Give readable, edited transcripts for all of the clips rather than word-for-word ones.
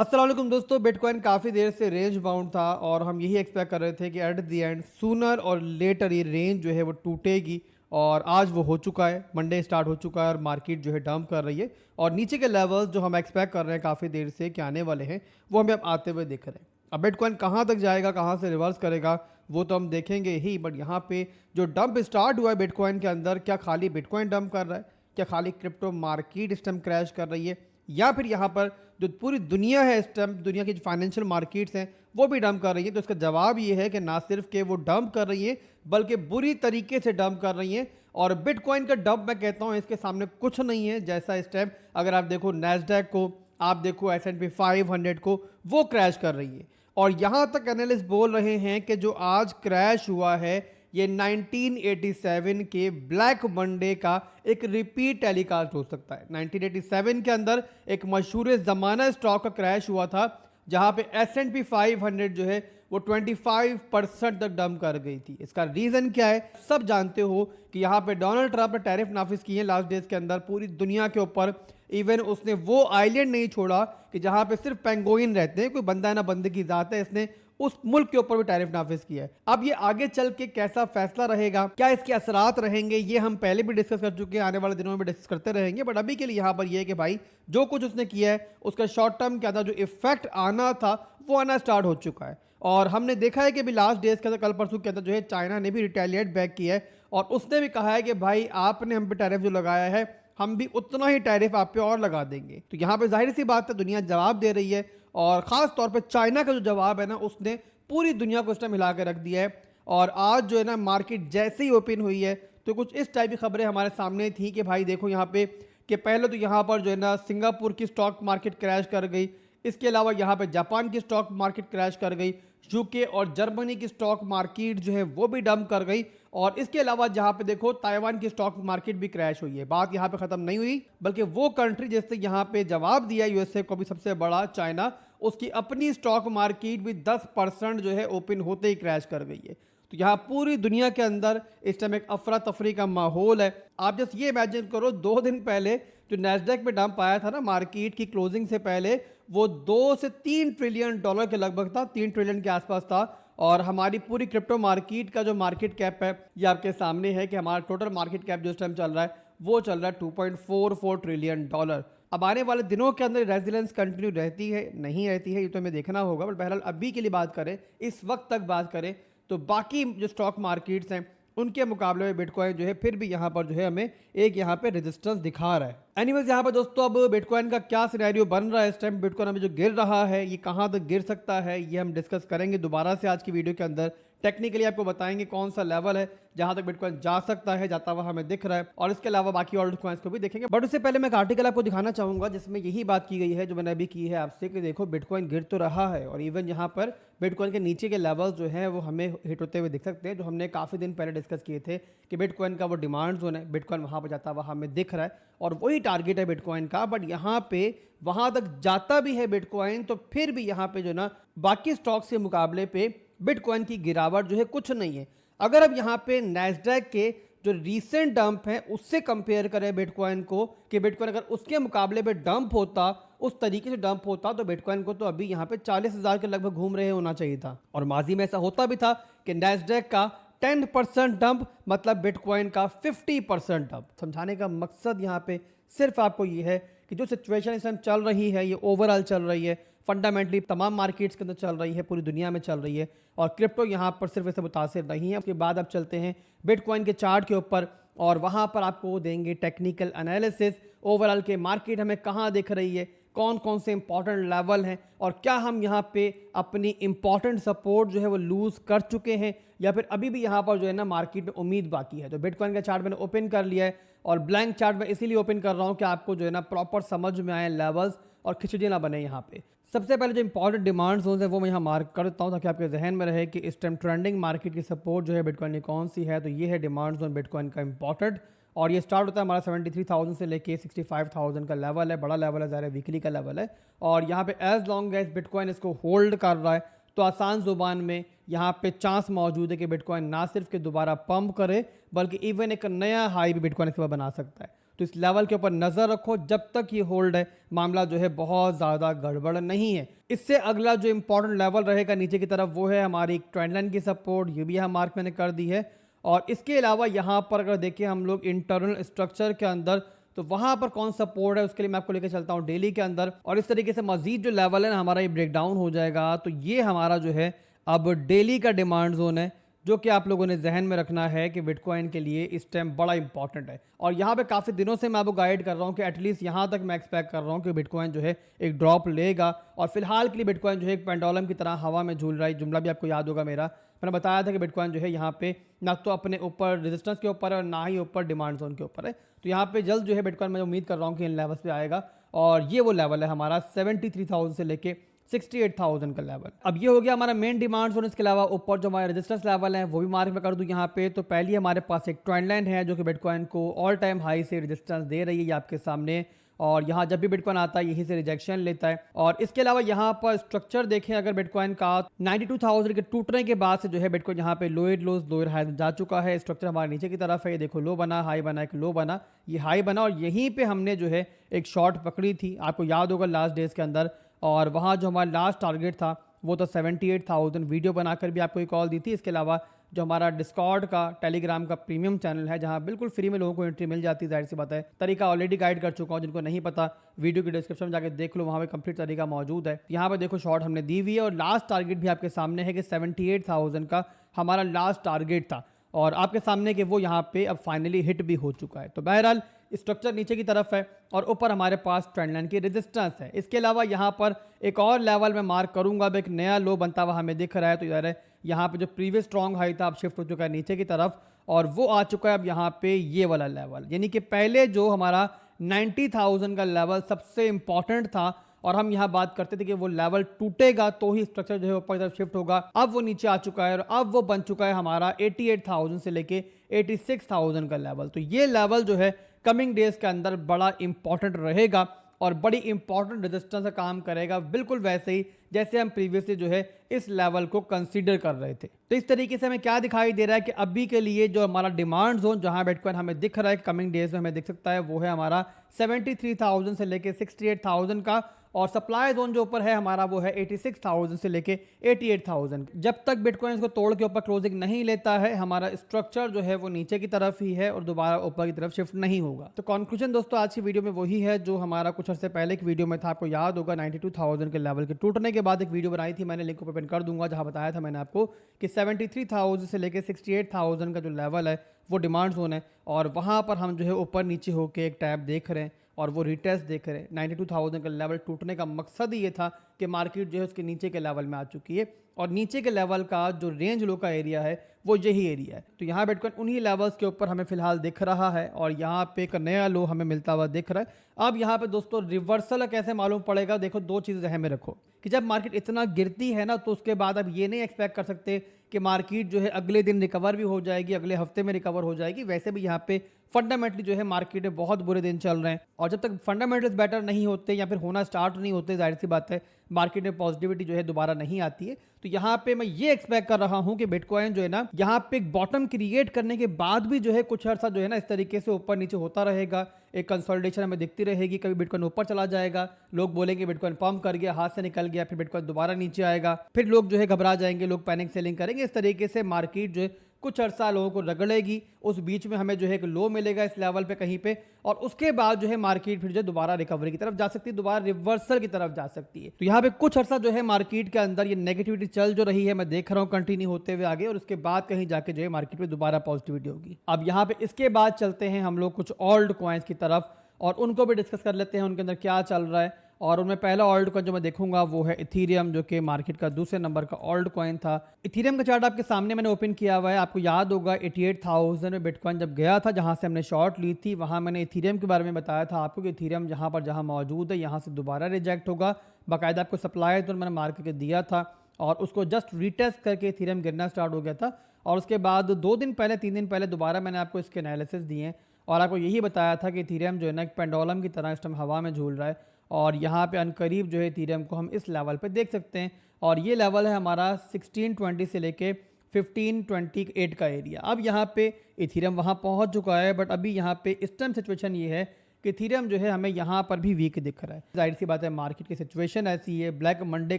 अस्सलाम वालेकुम दोस्तों। बिटकॉइन काफ़ी देर से रेंज बाउंड था और हम यही एक्सपेक्ट कर रहे थे कि एट द एंड सूनर और लेटर ये रेंज जो है वो टूटेगी। और आज वो हो चुका है, मंडे स्टार्ट हो चुका है और मार्केट जो है डंप कर रही है। और नीचे के लेवल्स जो हम एक्सपेक्ट कर रहे हैं काफ़ी देर से कि आने वाले हैं, वो हमें अब आते हुए दिख रहे हैं। अब बिटकॉइन कहाँ तक जाएगा, कहाँ से रिवर्स करेगा, वो तो हम देखेंगे ही। बट यहाँ पे जो डंप स्टार्ट हुआ है बिटकॉइन के अंदर, क्या खाली बिटकॉइन डंप कर रहा है, क्या खाली क्रिप्टो मार्केट इस टाइम क्रैश कर रही है, या फिर यहाँ पर जो पूरी दुनिया है इस टाइम, दुनिया की जो फाइनेंशियल मार्केट्स हैं वो भी डंप कर रही है। तो इसका जवाब ये है कि ना सिर्फ कि वो डंप कर रही है बल्कि बुरी तरीके से डंप कर रही हैं। और बिटकॉइन का डंप मैं कहता हूँ इसके सामने कुछ नहीं है। जैसा इस टाइम अगर आप देखो नैस्डैक को, आप देखो S&P 500 को, वो क्रैश कर रही है। और यहाँ तक एनालिस्ट बोल रहे हैं कि जो आज क्रैश हुआ है ये 1987 के ब्लैक मंडे का एक रिपीट टेलीकास्ट हो सकता है। 1987 के अंदर एक मशहूर ज़माना स्टॉक का क्रैश हुआ था जहां पे S&P 500 जो है वो 25% तक डंप कर गई थी। इसका रीज़न क्या है, सब जानते हो कि यहाँ पे डोनाल्ड ट्रंप ने टैरिफ नाफिज किए हैं लास्ट डेज के अंदर पूरी दुनिया के ऊपर। इवन उसने वो आइलैंड नहीं छोड़ा कि जहां पे सिर्फ पेंगोइन रहते हैं, कोई बंदा ना बंदे की जात है, इसने उस मुल्क के ऊपर भी टैरिफ नाफिज किया है। अब ये आगे चल के कैसा फैसला रहेगा, क्या इसके असरात रहेंगे, ये हम पहले भी डिस्कस कर चुके हैं, आने वाले दिनों में भी डिस्कस करते रहेंगे। बट अभी के लिए यहाँ पर ये है कि भाई जो कुछ उसने किया है उसका शॉर्ट टर्म क्या था, जो इफेक्ट आना था वो आना स्टार्ट हो चुका है। और हमने देखा है कि अभी लास्ट डेज के अंदर, कल परसों के अंदर जो है चाइना ने भी रिटेलिएट बैक किया है और उसने भी कहा है कि भाई आपने हम पे टैरिफ जो लगाया है हम भी उतना ही टैरिफ आप पे और लगा देंगे। तो यहाँ पे जाहिर सी बात है दुनिया जवाब दे रही है। और खास तौर पे चाइना का जो जवाब है ना, उसने पूरी दुनिया को इस टाइम हिला के रख दिया है। और आज जो है ना मार्केट जैसे ही ओपन हुई है तो कुछ इस टाइप की खबरें हमारे सामने थी कि भाई देखो यहाँ पे कि पहले तो यहाँ पर जो है ना सिंगापुर की स्टॉक मार्केट क्रैश कर गई, इसके अलावा यहाँ पे जापान की स्टॉक मार्केट क्रैश कर गई, यूके और जर्मनी की स्टॉक मार्केट जो है वो भी डंप कर गई। और इसके अलावा जहां पे देखो ताइवान की स्टॉक मार्केट भी क्रैश हुई है। बात यहां पे खत्म नहीं हुई, बल्कि वो कंट्री जिसने यहां पे जवाब दिया यूएसए को भी सबसे बड़ा चाइना, उसकी अपनी स्टॉक मार्केट भी 10% जो है ओपन होते ही क्रैश कर गई है। तो यहाँ पूरी दुनिया के अंदर इस टाइम एक अफरा तफरी का माहौल है। आप जस्ट ये इमेजिन करो, 2 दिन पहले जो नैस्डैक पे डंप आया था ना मार्केट की क्लोजिंग से पहले, वो 2 से 3 ट्रिलियन डॉलर के लगभग था, 3 ट्रिलियन के आसपास था। और हमारी पूरी क्रिप्टो मार्केट का जो मार्केट कैप है ये आपके सामने है कि हमारा टोटल मार्केट कैप जो इस टाइम चल रहा है वो चल रहा है 2.44 ट्रिलियन डॉलर। अब आने वाले दिनों के अंदर रेजिलेंस कंटिन्यू रहती है नहीं रहती है ये तो हमें देखना होगा। बट बहरहाल अभी के लिए बात करें, इस वक्त तक बात करें, तो बाकी जो स्टॉक मार्केट्स हैं उनके मुकाबले में बिटकॉइन जो है फिर भी यहाँ पर जो है हमें एक यहाँ पे रेजिस्टेंस दिखा रहा है। एनीवेज यहाँ पर दोस्तों अब बिटकॉइन का क्या सिनेरियो बन रहा है, इस टाइम बिटकॉइन अभी जो गिर रहा है ये कहाँ तक गिर सकता है, ये हम डिस्कस करेंगे दोबारा से आज की वीडियो के अंदर। टेक्निकली आपको बताएंगे कौन सा लेवल है जहां तक बिटकॉइन जा सकता है, जाता हुआ हमें दिख रहा है, और इसके अलावा बाकी और कॉइंस को भी देखेंगे। बट उससे पहले मैं एक आर्टिकल आपको दिखाना चाहूंगा जिसमें यही बात की गई है जो मैंने अभी की है आपसे, कि देखो बिटकॉइन गिर तो रहा है और इवन यहाँ पर बिटकॉइन के नीचे के लेवल्स जो है वो हमें हिट होते हुए दिख सकते हैं, जो हमने काफ़ी दिन पहले डिस्कस किए थे कि बिटकॉइन का वो डिमांड जोन है, बिटकॉइन वहाँ पर जाता हुआ हमें दिख रहा है और वही टारगेट है बिटकॉइन का। बट यहाँ पे वहाँ तक जाता भी है बिटकॉइन तो फिर भी यहाँ पे जो ना बाकी स्टॉक्स के मुकाबले पे बिटकॉइन की गिरावट जो है कुछ नहीं है। अगर अब यहाँ पे नैस्डैक के जो रीसेंट डंप है उससे कंपेयर करें बिटकॉइन को, कि बिटकॉइन अगर उसके मुकाबले पे डंप होता, उस तरीके से डंप होता, तो बिटकॉइन को तो अभी यहाँ पे 40,000 के लगभग घूम रहे होना चाहिए था। और माजी में ऐसा होता भी था कि नैस्डैक का 10% डंप मतलब बिटकॉइन का 50% डंप। समझाने का मकसद यहाँ पे सिर्फ आपको ये है कि जो सिचुएशन इस टाइम चल रही है ये ओवरऑल चल रही है, फंडामेंटली तमाम मार्केट्स के अंदर चल रही है, पूरी दुनिया में चल रही है, और क्रिप्टो यहाँ पर सिर्फ इससे मुतासिर नहीं है। उसके बाद अब चलते हैं बिटकॉइन के चार्ट के ऊपर और वहाँ पर आपको देंगे टेक्निकल एनालिसिस, ओवरऑल के मार्केट हमें कहाँ दिख रही है, कौन कौन से इंपॉर्टेंट लेवल हैं, और क्या हम यहाँ पे अपनी इंपॉर्टेंट सपोर्ट जो है वो लूज कर चुके हैं या फिर अभी भी यहाँ पर जो है ना मार्केट में उम्मीद बाकी है। तो बिटकॉइन का चार्ट मैंने ओपन कर लिया है और ब्लैंक चार्ट में इसीलिए ओपन कर रहा हूँ कि आपको जो है ना प्रॉपर समझ में आए लेवल्स और खिचड़ी ना बने। यहाँ पे सबसे पहले जो इंपॉर्टेंट डिमांड जोन है वो मैं यहाँ मार्क कर देता हूँ ताकि आपके जहन में रहे कि इस टाइम ट्रेंडिंग मार्केट की सपोर्ट जो है बिटकॉइन की कौन सी है। तो ये है डिमांड जोन बिटकॉइन का इंपॉर्टेंट, और ये स्टार्ट होता है हमारा 73,000 से लेके 65,000 का लेवल है, बड़ा लेवल है, ज़्यादा वीकली का लेवल है। और यहाँ पे एज लॉन्ग एज बिटकॉइन इसको होल्ड कर रहा है तो आसान जुबान में यहाँ पे चांस मौजूद है कि बिटकॉइन ना सिर्फ के दोबारा पंप करे बल्कि इवन एक नया हाई भी बिटकॉइन इसके बाद बना सकता है। तो इस लेवल के ऊपर नज़र रखो, जब तक ये होल्ड है मामला जो है बहुत ज़्यादा गड़बड़ नहीं है। इससे अगला जो इंपॉर्टेंट लेवल रहेगा नीचे की तरफ वो है हमारी ट्रेंड लाइन की सपोर्ट, ये भी यहाँ मार्क मैंने कर दी है। और इसके अलावा यहाँ पर अगर देखें हम लोग इंटरनल स्ट्रक्चर के अंदर, तो वहां पर कौन सपोर्ट है उसके लिए मैं आपको लेकर चलता हूं डेली के अंदर। और इस तरीके से मजीद जो लेवल है ना हमारा ये ब्रेक डाउन हो जाएगा। तो ये हमारा जो है अब डेली का डिमांड जोन है, जो कि आप लोगों ने जहन में रखना है कि बिटकॉइन के लिए इस टाइम बड़ा इंपॉर्टेंट है। और यहाँ पे काफ़ी दिनों से मैं आपको गाइड कर रहा हूँ कि एटलीस्ट यहाँ तक मैं एक्सपेक्ट कर रहा हूँ कि बिटकॉइन जो है एक ड्रॉप लेगा। और फिलहाल के लिए बिटकॉइन जो है एक पेंडुलम की तरह हवा में झूल रहा है। जुमला भी आपको याद होगा मेरा, मैंने बताया था कि बिटकॉइन जो है यहाँ पे ना तो अपने ऊपर रेजिस्टेंस के ऊपर है और ना ही ऊपर डिमांड जोन के ऊपर है। तो यहाँ पे जल्द जो है बिटकॉइन मैं उम्मीद कर रहा हूँ कि इन लेवल्स पे आएगा। और ये वो लेवल है हमारा 73,000 से लेके 68,000 का लेवल। अब ये हो गया हमारा मेन डिमांड जोन। इसके अलावा ऊपर जो हमारे रेजिस्टेंस लेवल है वो भी मार्क में कर दूं यहाँ पे। तो पहली हमारे पास एक ट्रेंड लाइन है जो कि बिटकॉइन को ऑल टाइम हाई से रेजिस्टेंस दे रही है, ये आपके सामने। और यहाँ जब भी बिटकॉइन आता है यहीं से रिजेक्शन लेता है। और इसके अलावा यहाँ पर स्ट्रक्चर देखें अगर बिटकॉइन का 92,000 के टूटने के बाद से जो है बिटकॉइन यहाँ पे लोअर लोज लोअर हाई में जा चुका है। स्ट्रक्चर हमारे नीचे की तरफ है, ये देखो लो बना, हाई बना, एक लो बना, ये हाई बना और यहीं पे हमने जो है एक शॉर्ट पकड़ी थी, आपको याद होगा लास्ट डेज के अंदर। और वहाँ जो हमारा लास्ट टारगेट था वो तो 78,000, वीडियो बनाकर भी आपको एक कॉल दी थी। इसके अलावा जो हमारा डिस्कॉर्ड का टेलीग्राम का प्रीमियम चैनल है जहां बिल्कुल फ्री में लोगों को एंट्री मिल जाती है, जाहिर सी बात है तरीका ऑलरेडी गाइड कर चुका हूं। जिनको नहीं पता वीडियो की डिस्क्रिप्शन में जाकर देख लो, वहां पे कंप्लीट तरीका मौजूद है। यहाँ पे देखो शॉर्ट हमने दी हुई है और लास्ट टारगेट भी आपके सामने है कि 78,000 का हमारा लास्ट टारगेट था और आपके सामने कि वो यहाँ पे अब फाइनली हिट भी हो चुका है। तो बहरहाल स्ट्रक्चर नीचे की तरफ है और ऊपर हमारे पास ट्रेंड लाइन की रेजिस्टेंस है। इसके अलावा यहाँ पर एक और लेवल में मार्क करूंगा, अब एक नया लो बनता हुआ हमें दिख रहा है। तो यार यहाँ पे जो प्रीवियस स्ट्रॉन्ग हाई था अब शिफ्ट हो चुका है नीचे की तरफ और वो आ चुका है अब यहाँ पे ये वाला लेवल, यानी कि पहले जो हमारा 90,000 का लेवल सबसे इंपॉर्टेंट था और हम यहाँ बात करते थे कि वो लेवल टूटेगा तो ही स्ट्रक्चर जो है ऊपर की तरफ शिफ्ट होगा। अब वो नीचे आ चुका है और अब वो बन चुका है हमारा 88,000 से लेके 86,000 का लेवल। तो ये लेवल जो है कमिंग डेज के अंदर बड़ा इंपॉर्टेंट रहेगा और बड़ी इंपॉर्टेंट रेजिस्टेंस का काम करेगा, बिल्कुल वैसे ही जैसे हम प्रीवियसली जो है इस लेवल को कंसीडर कर रहे थे। तो इस तरीके से हमें क्या दिखाई दे रहा है कि अभी के लिए जो हमारा डिमांड जोन जहां बिटकॉइन हमें दिख रहा है कमिंग डेज में हमें दिख सकता है वो है हमारा 73,000 से लेके 68,000 का और सप्लाई जोन जो ऊपर है हमारा वो है 86,000 से लेके 88,000। जब तक बिटकॉइन को तोड़ के ऊपर क्लोजिंग नहीं लेता है हमारा स्ट्रक्चर जो है वो नीचे की तरफ ही है और दोबारा ऊपर की तरफ शिफ्ट नहीं होगा। तो कंक्लूजन दोस्तों आज की वीडियो में वही है जो हमारा कुछ अर्से पहले की वीडियो में था, आपको याद होगा 92,000 के लेवल के टूटने के बाद एक वीडियो बनाई थी मैंने, लिंक को पिन कर दूंगा, जहां बताया था मैंने आपको कि 73,000 से लेके 68,000 का जो लेवल है वो डिमांड जोन है और वहां पर हम जो है ऊपर नीचे होकर एक टैब देख रहे हैं और वो रिटेस्ट देख रहे हैं। 92,000 का लेवल टूटने का मकसद ही ये था कि मार्केट जो है उसके नीचे के लेवल में आ चुकी है और नीचे के लेवल का जो रेंज लो का एरिया है वो यही एरिया है। तो यहाँ बिटकॉइन उन्हीं लेवल्स के ऊपर हमें फिलहाल दिख रहा है और यहाँ पे एक नया लो हमें मिलता हुआ दिख रहा है। अब यहाँ पे दोस्तों रिवर्सल कैसे मालूम पड़ेगा, देखो दो चीज़ें ध्यान में रखो कि जब मार्केट इतना गिरती है ना तो उसके बाद अब ये नहीं एक्सपेक्ट कर सकते कि मार्केट जो है अगले दिन रिकवर भी हो जाएगी, अगले हफ्ते में रिकवर हो जाएगी। वैसे भी यहाँ पे फंडामेंटली जो है मार्केट में बहुत बुरे दिन चल रहे हैं और जब तक फंडामेंटल्स बेटर नहीं होते या फिर होना स्टार्ट नहीं होते जाहिर सी बात है मार्केट में पॉजिटिविटी जो है दोबारा नहीं आती है। तो यहाँ पे मैं ये एक्सपेक्ट कर रहा हूँ कि बिटकॉइन जो है ना यहाँ पे एक बॉटम क्रिएट करने के बाद भी जो है कुछ अर्सा जो है ना इस तरीके से ऊपर नीचे होता रहेगा, एक कंसोलिडेशन हमें दिखती रहेगी। कभी बिटकॉइन ऊपर चला जाएगा, लोग बोलेंगे बिटकॉइन पंप कर गया, हाथ से निकल गया, फिर बिटकॉइन दोबारा नीचे आएगा, फिर लोग जो है घबरा जाएंगे, लोग पैनिक सेलिंग करेंगे। इस तरीके से मार्केट जो है कुछ अर्सा लोगों को रगड़ेगी, उस बीच में हमें जो है एक लो मिलेगा इस लेवल पे कहीं पे और उसके बाद जो है मार्केट फिर जो दोबारा रिकवरी की तरफ जा सकती है, दोबारा रिवर्सल की तरफ जा सकती है। तो यहाँ पे कुछ अर्सा जो है मार्केट के अंदर ये नेगेटिविटी चल जो रही है मैं देख रहा हूँ कंटिन्यू होते हुए आगे और उसके बाद कहीं जाके जो है मार्केट में दोबारा पॉजिटिविटी होगी। अब यहाँ पे इसके बाद चलते हैं हम लोग कुछ ओल्ड कॉइन्स की तरफ और उनको भी डिस्कस कर लेते हैं उनके अंदर क्या चल रहा है। और उनमें पहला ओल्ड कॉइन जो मैं देखूंगा वो है इथीरियम, जो कि मार्केट का दूसरे नंबर का ओल्ड कॉइन था। इथीरियम का चार्ट आपके सामने मैंने ओपन किया हुआ है, आपको याद होगा 88,000 में बिटकॉइन जब गया था जहां से हमने शॉर्ट ली थी, वहां मैंने इथीरियम के बारे में बताया था आपको कि इथीरियम जहां मौजूद है यहां से दोबारा रिजेक्ट होगा। बाकायदा आपको सप्लाई तो मैंने मार्क करके दिया था और उसको जस्ट रीटेस्ट करके इथीरियम गिरना स्टार्ट हो गया था और उसके बाद 2 दिन पहले 3 दिन पहले दोबारा मैंने आपको इसके एनालिसिस दिए हैं और आपको यही बताया था कि इथीरियम जो है ना एक पेंडुलम की तरह इस टाइम हवा में झूल रहा है और यहाँ पे अनकरीब जो है इथीरियम को हम इस लेवल पे देख सकते हैं और ये लेवल है हमारा 1620 से लेके 1528 का एरिया। अब यहाँ पे इथीरियम वहाँ पहुँच चुका है, बट अभी यहाँ पे इस टाइम सिचुएशन ये है कि इथीरियम जो है हमें यहाँ पर भी वीक दिख रहा है। जाहिर सी बात है, मार्केट की सिचुएशन ऐसी है, ब्लैक मंडे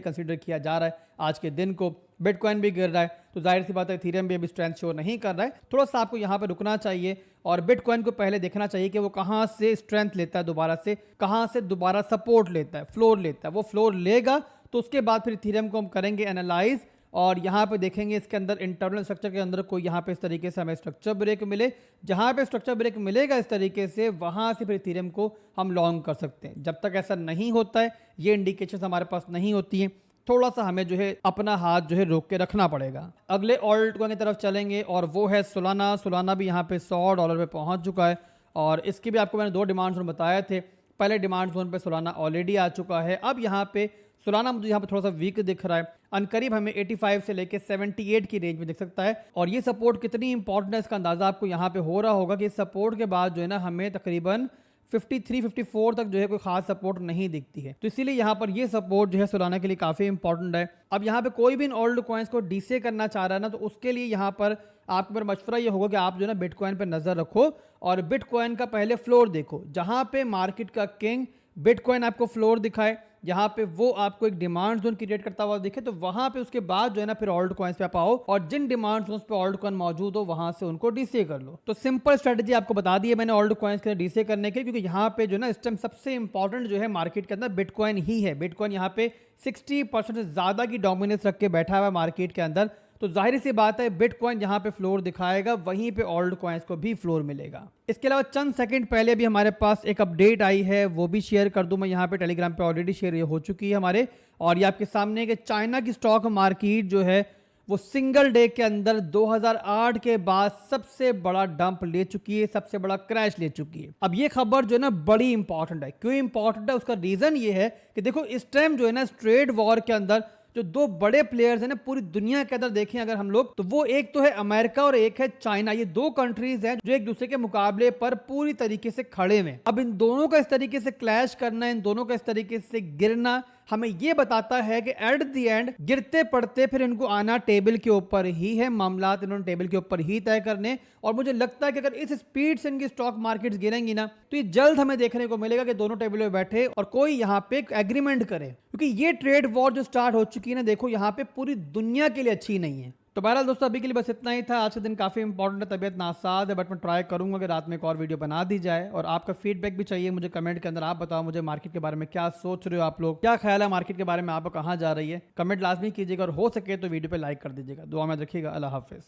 कंसीडर किया जा रहा है आज के दिन को, बिटकॉइन भी गिर रहा है, तो जाहिर सी बात है इथीरियम भी अभी स्ट्रेंथ शो नहीं कर रहा है। थोड़ा सा आपको यहाँ पे रुकना चाहिए और बिटकॉइन को पहले देखना चाहिए कि वो कहाँ से स्ट्रेंथ लेता है, दोबारा से कहाँ से दोबारा सपोर्ट लेता है, फ्लोर लेता है। वो फ्लोर लेगा तो उसके बाद फिर इथीरियम को हम करेंगे एनालाइज और यहाँ पे देखेंगे इसके अंदर इंटरनल स्ट्रक्चर के अंदर कोई यहाँ पे इस तरीके से हमें स्ट्रक्चर ब्रेक मिले। जहाँ पे स्ट्रक्चर ब्रेक मिलेगा इस तरीके से, वहाँ से फिर इथीरियम को हम लॉन्ग कर सकते हैं। जब तक ऐसा नहीं होता है, ये इंडिकेशन हमारे पास नहीं होती है, थोड़ा सा हमें जो है अपना हाथ जो है रोक के रखना पड़ेगा। अगले ऑल्ट कॉइन की तरफ चलेंगे और वो है सोलाना। सोलाना भी यहाँ पे $100 पे पहुँच चुका है और इसकी भी आपको मैंने 2 डिमांड जोन बताए थे। पहले डिमांड जोन पे सोलाना ऑलरेडी आ चुका है। अब यहाँ पे सोलाना मुझे यहाँ पे थोड़ा सा वीक दिख रहा है, अनकरीब हमें 85 से लेके 78 की रेंज में दिख सकता है। और ये सपोर्ट कितनी इंपॉर्टेंट है इसका अंदाजा आपको यहाँ पे हो रहा होगा कि इस सपोर्ट के बाद जो है ना हमें तकरीबन 53-54 तक जो है कोई खास सपोर्ट नहीं दिखती है, तो इसीलिए यहाँ पर ये सपोर्ट जो है सोलाना के लिए काफी इंपॉर्टेंट है। अब यहाँ पे कोई भी इन ओल्ड कॉइन्स को डीसे करना चाह रहा है ना, तो उसके लिए यहाँ पर आपके मेरा मशवरा ये होगा कि आप जो है ना बिटकॉइन पे नजर रखो और बिटकॉइन का पहले फ्लोर देखो। जहां पे मार्केट का किंग बिटकॉइन आपको फ्लोर दिखाए, यहाँ पे वो आपको एक डिमांड जोन क्रिएट करता हुआ दिखे, तो वहां पे उसके बाद जो है ना फिर ऑल्ट कॉइन्स पे आप आओ और जिन डिमांड जोन्स पे ऑल्ट कॉइन मौजूद हो वहां से उनको डीसीए कर लो। तो सिंपल स्ट्रेटजी आपको बता दी है मैंने ऑल्ट कॉइन्स के डीसीए करने के, क्योंकि यहाँ पे जो है ना इस टाइम सबसे इंपॉर्टेंट जो है मार्केट के अंदर बिटकॉइन ही है। बिटकॉइन यहाँ पे 60% से ज्यादा की डोमिनेंस रख के बैठा हुआ है मार्केट के अंदर, तो जाहिर सी बात है बिटकॉइन जहां पे फ्लोर दिखाएगा वहीं पे ऑल्ट कॉइन्स को भी फ्लोर मिलेगा। इसके अलावा चंद सेकंड पहले भी हमारे पास एक अपडेट आई है, वो भी शेयर कर दूं मैं यहाँ पे टेलीग्राम पे, ऑलरेडी शेयर हो चुकी है हमारे। और ये आपके सामने कि चाइना की स्टॉक मार्केट जो है वो सिंगल डे के अंदर 2008 के बाद सबसे बड़ा डंप ले चुकी है, सबसे बड़ा क्रैश ले चुकी है। अब ये खबर जो है ना बड़ी इंपॉर्टेंट है। क्यों इंपॉर्टेंट है? उसका रीजन ये है कि देखो इस टाइम जो है ना ट्रेड वॉर के अंदर जो 2 बड़े प्लेयर्स हैं ना पूरी दुनिया के अंदर देखें अगर हम लोग, तो वो एक तो है अमेरिका और एक है चाइना। ये 2 कंट्रीज हैं जो एक दूसरे के मुकाबले पर पूरी तरीके से खड़े हैं। अब इन दोनों का इस तरीके से क्लैश करना, इन दोनों का इस तरीके से गिरना हमें ये बताता है कि एट द एंड गिरते पड़ते फिर इनको आना टेबल के ऊपर ही है, मामलात इन्होंने टेबल के ऊपर ही तय करने। और मुझे लगता है कि अगर इस स्पीड से इनकी स्टॉक मार्केट्स गिरेंगी ना, तो ये जल्द हमें देखने को मिलेगा कि दोनों टेबल पे बैठे और कोई यहाँ पे एग्रीमेंट करे, क्योंकि ये ट्रेड वॉर जो स्टार्ट हो चुकी है ना, देखो यहाँ पे पूरी दुनिया के लिए अच्छी नहीं है। तो बहरहाल दोस्तों अभी के लिए बस इतना ही था। आज का दिन काफी इंपॉर्टेंट है, तबीयत नासाज है, बट मैं ट्राई करूंगा कि रात में एक और वीडियो बना दी जाए। और आपका फीडबैक भी चाहिए मुझे कमेंट के अंदर। आप बताओ मुझे मार्केट के बारे में क्या सोच रहे हो, आप लोग क्या ख्याल है मार्केट के बारे में, आप कहाँ जा रही है, कमेंट लाजमी कीजिएगा और हो सके तो वीडियो पे लाइक कर दीजिएगा। दुआ में रखिएगा। अल्लाह हाफिज।